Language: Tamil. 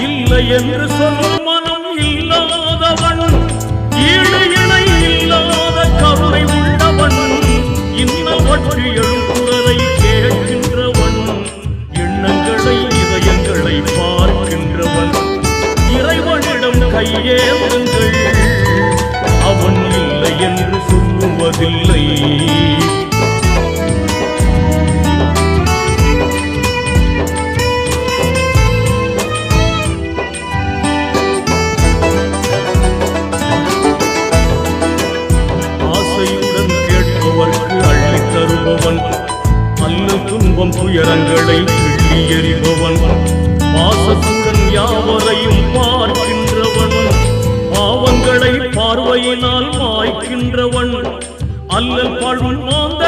இல்லை என்று சொல்லும் மனம் இல்லாதவன், ஈடு இணை இல்லாத கருணை உள்ளவன், இன்னல் பற்றி எழும் குரலை கேட்கின்றவன், எண்ணங்களை இதயங்களை பார்க்கின்றவன், இறைவனிடம் கையேந்துங்கள், அவன் இல்லை என்று சொல்லுவதில்லை. அல்ல துன்பம் துயரங்களை கிள்ளி எறிபவன், பாசத்துடன் யாவரையும் பார்க்கின்றவன், பாவங்களை பார்வையினால் மாய்க்கின்றவன், அல்லல் பாழும் மாந்த